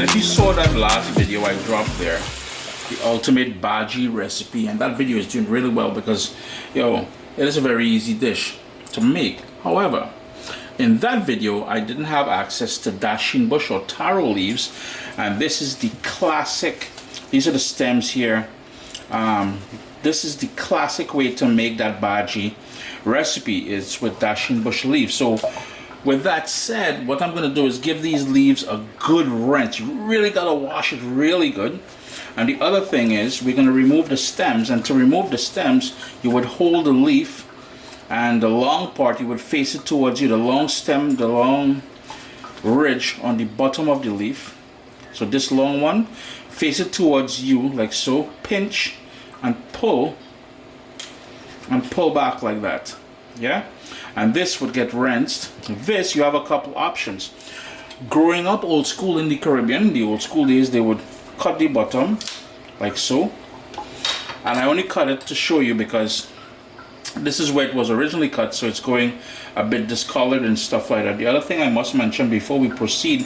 if you saw that last video I dropped there, the ultimate bhaji recipe, and that video is doing really well because, it is a very easy dish to make. However, in that video, I didn't have access to Dasheen Bush or taro leaves, and this is the classic. These are the stems here. This is the classic way to make that bhaji recipe, is with Dasheen Bush leaves. So with that said, what I'm going to do is give these leaves a good rinse. You really got to wash it really good. And the other thing is, we're going to remove the stems, and to remove the stems, you would hold the leaf, and the long part, you would face it towards you, the long stem, the long ridge on the bottom of the leaf. So this long one, face it towards you like so, pinch and pull back like that. Yeah, and this would get rinsed. This, you have a couple options. Growing up old school in the Caribbean, the old school days, they would cut the bottom like so, and I only cut it to show you because this is where it was originally cut, so it's going a bit discolored and stuff like that. The other thing I must mention before we proceed,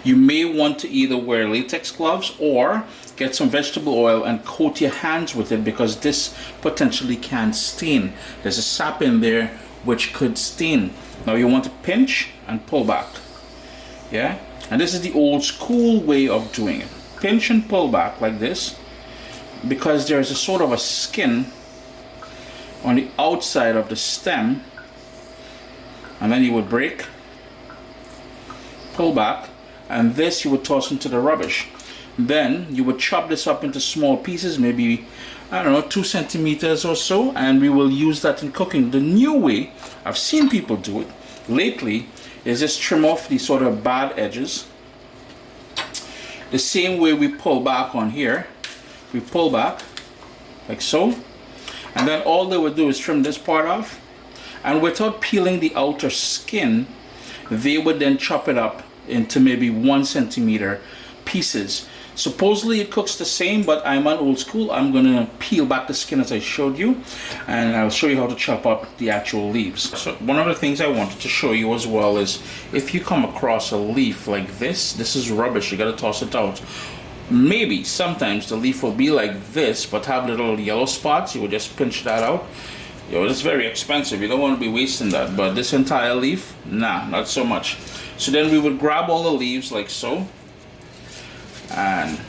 you may want to either wear latex gloves or get some vegetable oil and coat your hands with it, because this potentially can stain. There's a sap in there which could stain. Now you want to pinch and pull back. Yeah, and this is the old school way of doing it. Pinch and pull back like this, because there's a sort of a skin on the outside of the stem, and then you would break, pull back, and this you would toss into the rubbish. Then you would chop this up into small pieces, maybe, I don't know, 2 centimeters or so, and we will use that in cooking. The new way I've seen people do it lately is just trim off these sort of bad edges. The same way we pull back on here, we pull back like so, and then all they would do is trim this part off, and without peeling the outer skin, they would then chop it up into maybe 1 centimeter pieces. Supposedly it cooks the same, but I'm on old school. I'm gonna peel back the skin as I showed you, and I'll show you how to chop up the actual leaves. So one of the things I wanted to show you as well is, if you come across a leaf like this is rubbish, you gotta toss it out. Maybe sometimes the leaf will be like this but have little yellow spots. You would just pinch that out. It's very expensive, you don't want to be wasting that. But this entire leaf, nah, not so much. So then we would grab all the leaves like so and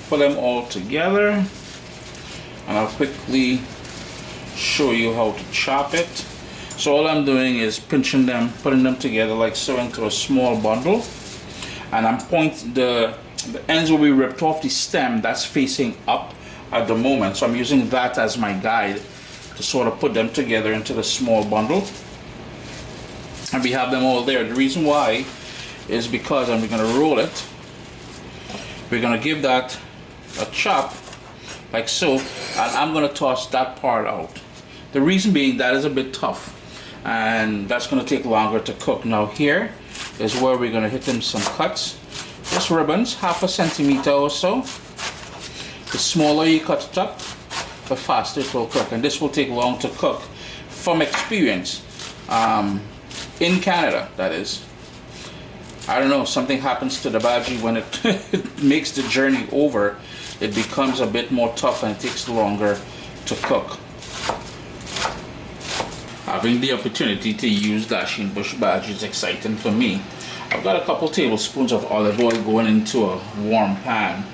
put them all together, and I'll quickly show you how to chop it. So all I'm doing is pinching them, putting them together like so into a small bundle, and I'm pointing the ends will be ripped off the stem that's facing up at the moment, so I'm using that as my guide to sort of put them together into the small bundle, and we have them all there. The reason why is because, and we're going to roll it, we're going to give that a chop like so, and I'm going to toss that part out. The reason being, that is a bit tough and that's going to take longer to cook. Now here is where we're going to hit them some cuts. Just ribbons, 1/2 centimeter or so. The smaller you cut it up, the faster it will cook, and this will take long to cook. From experience, in Canada, that is. I don't know, something happens to the bhaji when it, it makes the journey over. It becomes a bit more tough and it takes longer to cook. Having the opportunity to use Dasheen Bush bhaji is exciting for me. I've got a couple tablespoons of olive oil going into a warm pan,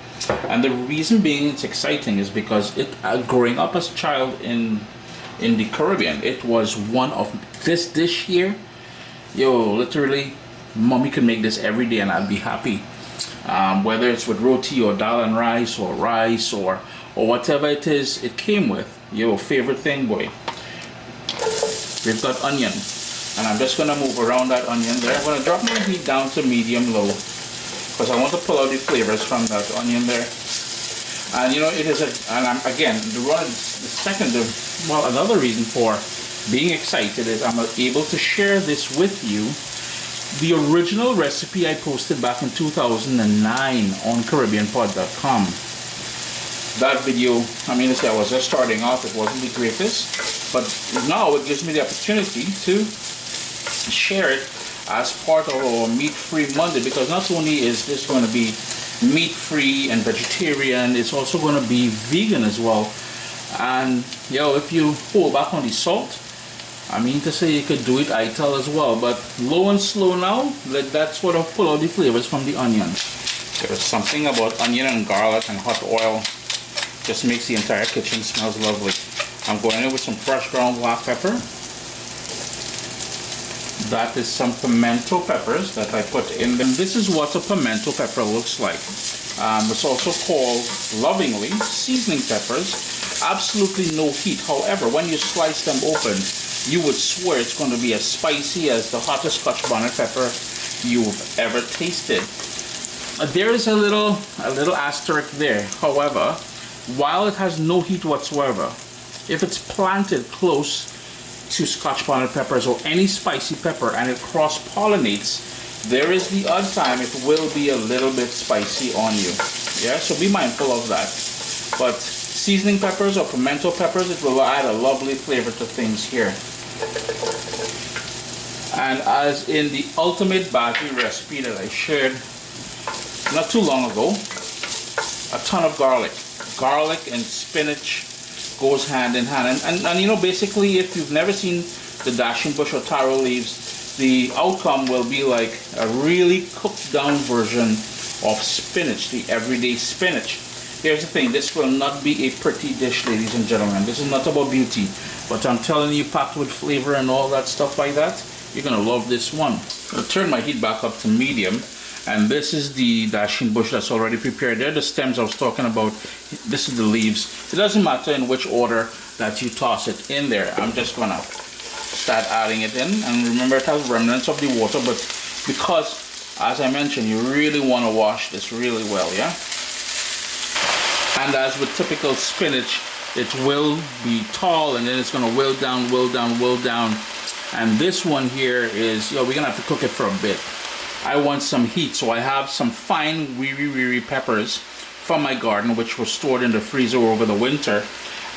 and the reason being it's exciting is because growing up as a child in the Caribbean, it was one of this dish here. Literally, mommy could make this every day and I'd be happy. Whether it's with roti or dal and rice or whatever it is it came with. Your favorite thing, boy. We've got onion, and I'm just gonna move around that onion there. I'm gonna drop my heat down to medium-low because I want to pull out the flavors from that onion there. And it is another reason for being excited is I'm able to share this with you. The original recipe I posted back in 2009 on CaribbeanPod.com. That video, I was just starting off, it wasn't the greatest, but now it gives me the opportunity to share it as part of our meat-free Monday, because not only is this going to be meat-free and vegetarian. It's also going to be vegan as well. And if you pull back on the salt, I mean to say you could do it ital as well, but low and slow now, let that sort of pull out the flavors from the onions. There's something about onion and garlic and hot oil, just makes the entire kitchen smells lovely. I'm going in with some fresh ground black pepper. That is some pimento peppers that I put in them. This is what a pimento pepper looks like. It's also called, lovingly, seasoning peppers. Absolutely no heat. However, when you slice them open, you would swear it's going to be as spicy as the hottest Scotch bonnet pepper you've ever tasted. There is a little asterisk there. However, while it has no heat whatsoever, if it's planted close to Scotch bonnet peppers or any spicy pepper and it cross-pollinates, there is the odd time it will be a little bit spicy on you. Yeah, so be mindful of that. But seasoning peppers or pimento peppers, it will add a lovely flavor to things here. And as in the ultimate bhaji recipe that I shared not too long ago, a ton of garlic. Garlic and spinach goes hand in hand. And basically, if you've never seen the Dasheen Bush or taro leaves, the outcome will be like a really cooked down version of spinach, the everyday spinach. Here's the thing, this will not be a pretty dish, ladies and gentlemen. This is not about beauty, but I'm telling you, packed with flavor and all that stuff like that, you're gonna love this one. I'll turn my heat back up to medium. And this is the Dasheen Bush that's already prepared. They're the stems I was talking about. This is the leaves. It doesn't matter in which order that you toss it in there. I'm just gonna start adding it in. And remember, it has remnants of the water, but because, as I mentioned, you really want to wash this really well, yeah? And as with typical spinach, it will be tall and then it's gonna wilt down, wilt down, wilt down. And this one here is, we're gonna have to cook it for a bit. I want some heat, so I have some fine wiri peppers from my garden, which were stored in the freezer over the winter,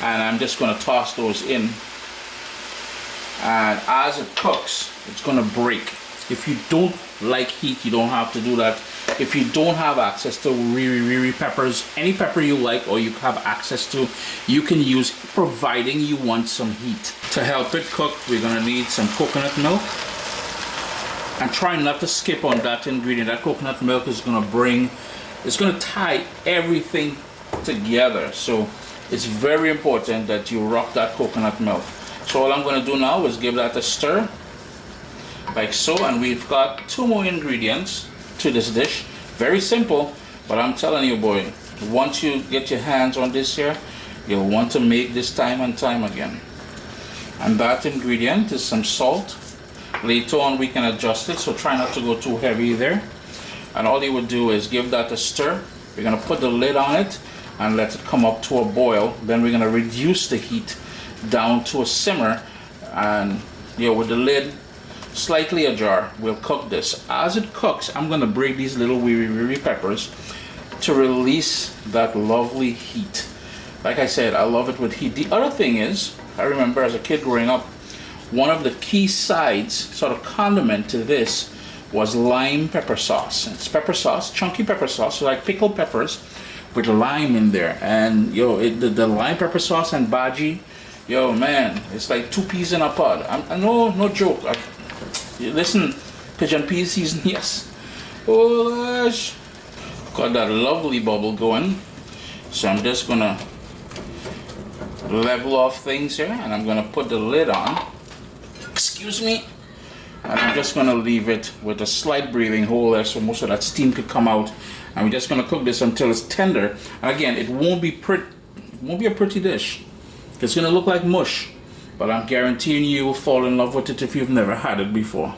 and I'm just going to toss those in. And as it cooks, it's going to break. If you don't like heat, you don't have to do that. If you don't have access to wiri peppers, any pepper you like or you have access to, you can use, providing you want some heat. To help it cook, we're going to need some coconut milk. And try not to skip on that ingredient. That coconut milk is going to tie everything together. So it's very important that you rock that coconut milk. So all I'm going to do now is give that a stir, like so. And we've got 2 more ingredients to this dish. Very simple, but I'm telling you, boy, once you get your hands on this here, you'll want to make this time and time again. And that ingredient is some salt. Later on we can adjust it, so try not to go too heavy there. And all you would do is give that a stir. We're going to put the lid on it and let it come up to a boil. Then we're going to reduce the heat down to a simmer, and with the lid slightly ajar, we'll cook this. As it cooks, I'm going to break these little wiri peppers to release that lovely heat. Like I said, I love it with heat. The other thing is, I remember as a kid growing up, one of the key sides, sort of condiment to this, was lime pepper sauce. It's pepper sauce, chunky pepper sauce, so like pickled peppers with lime in there. And the lime pepper sauce and bhaji, man, it's like 2 peas in a pod. No joke. Listen, pigeon pea season, yes. Oh gosh, got that lovely bubble going. So I'm just gonna level off things here, and I'm gonna put the lid on. Excuse me. And I'm just going to leave it with a slight breathing hole there so most of that steam could come out. And we're just going to cook this until it's tender. And again, it won't be a pretty dish. It's going to look like mush. But I'm guaranteeing you will fall in love with it if you've never had it before.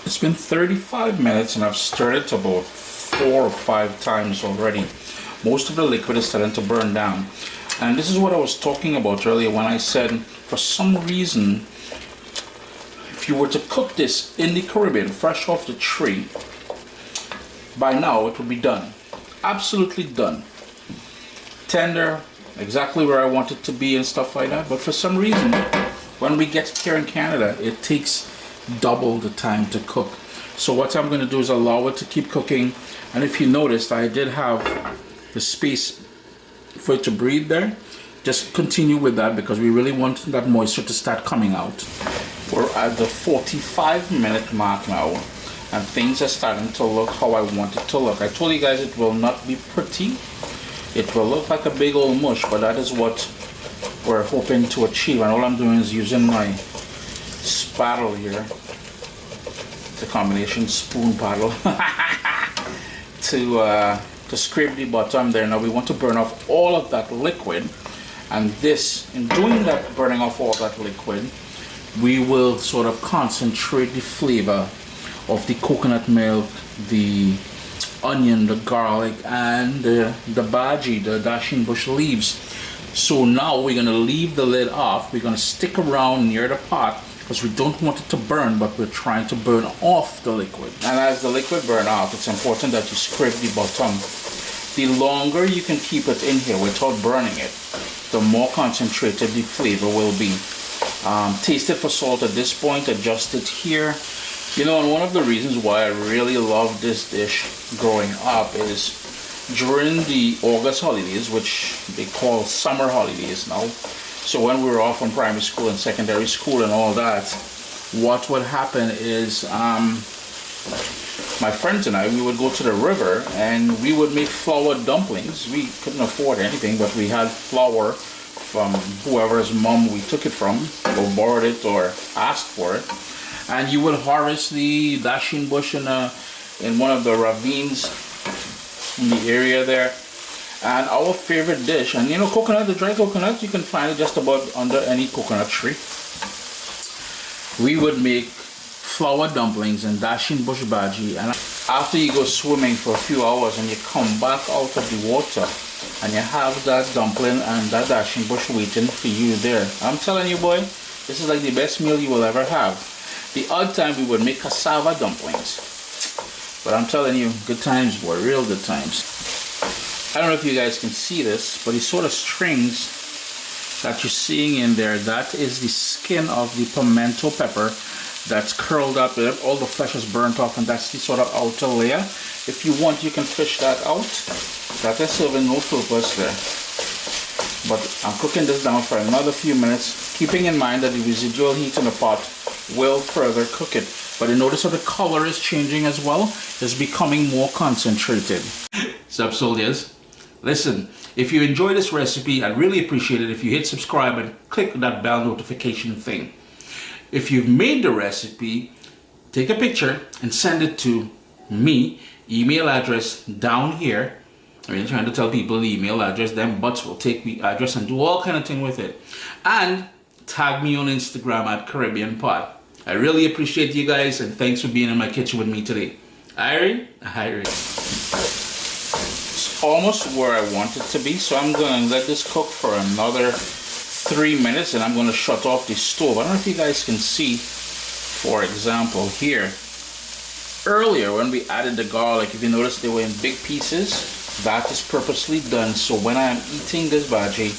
It's been 35 minutes and I've stirred it about 4 or 5 times already. Most of the liquid is starting to burn down. And this is what I was talking about earlier when I said, for some reason, if you were to cook this in the Caribbean, fresh off the tree, by now it would be done. Absolutely done. Tender, exactly where I want it to be and stuff like that. But for some reason, when we get it here in Canada, it takes double the time to cook. So what I'm going to do is allow it to keep cooking. And if you noticed, I did have the space for it to breathe there. Just continue with that because we really want that moisture to start coming out. We're at the 45-minute mark now, and things are starting to look how I want it to look. I told you guys it will not be pretty. It will look like a big old mush, but that is what we're hoping to achieve. And all I'm doing is using my spattle here, the combination spoon paddle, to scrape the bottom there. Now we want to burn off all of that liquid, and this, in doing that, burning off all that liquid, we will sort of concentrate the flavor of the coconut milk, the onion, the garlic, and the bhaji, the Dasheen Bush Leaves. So now we're going to leave the lid off. We're going to stick around near the pot because we don't want it to burn, but we're trying to burn off the liquid. And as the liquid burn off, it's important that you scrape the bottom. The longer you can keep it in here without burning it, the more concentrated the flavor will be. Taste it for salt at this point, adjust it here. You know, and one of the reasons why I really love this dish growing up is during the August holidays, which they call summer holidays now. So when we were off from primary school and secondary school and all that, what would happen is my friends and I, we would go to the river and we would make flour dumplings. We couldn't afford anything, but we had flour from whoever's mom we took it from, or borrowed it or asked for it. And you would harvest the Dasheen bush in one of the ravines in the area there. And our favorite dish, and you know, coconut, the dry coconut, you can find it just about under any coconut tree. We would make flour dumplings and Dasheen bush bhaji, and after you go swimming for a few hours and you come back out of the water and you have that dumpling and that Dasheen bush waiting for you there, I'm telling you, boy, this is like the best meal you will ever have. The odd time we would make cassava dumplings, but I'm telling you, good times, boy, real good times. I don't know if you guys can see this, but these sort of strings that you're seeing in there, that is the skin of the pimento pepper that's curled up. All the flesh is burnt off, and that's the sort of outer layer. If you want, you can fish that out. That is serving no purpose there. But I'm cooking this down for another few minutes, keeping in mind that the residual heat in the pot will further cook it. But you notice how the color is changing as well. It's becoming more concentrated. Sup, soldiers? Listen, if you enjoy this recipe, I'd really appreciate it if you hit subscribe and click that bell notification thing. If you've made the recipe, take a picture and send it to me. Email address down here. I mean, trying to tell people the email address, them butts will take the address and do all kind of thing with it. And tag me on Instagram at Caribbean Pot. I really appreciate you guys, and thanks for being in my kitchen with me today. Irie? It's almost where I want it to be, so I'm going to let this cook for another 3 minutes, and I'm going to shut off the stove. I don't know if you guys can see, for example, here. Earlier when we added the garlic, if you notice, they were in big pieces. That is purposely done, so when I am eating this bhaji,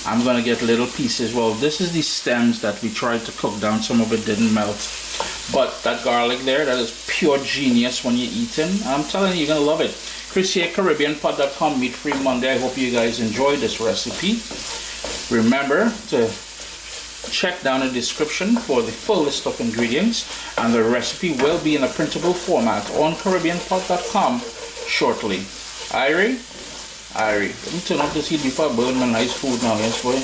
I'm going to get little pieces. Well, this is the stems that we tried to cook down. Some of it didn't melt. But that garlic there, that is pure genius when you're eating. I'm telling you, you're going to love it. Chris here, CaribbeanPot.com, Meat Free Monday. I hope you guys enjoyed this recipe. Remember to check down in the description for the full list of ingredients, and the recipe will be in a printable format on CaribbeanPot.com shortly. Irie, let me turn off this heat before I burn my nice food now, yes boy.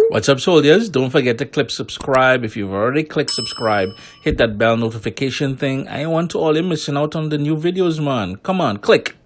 What's up, soldiers? Don't forget to click subscribe. If you've already clicked subscribe, hit that bell notification thing. I want to all you missing out on the new videos, man. Come on, click.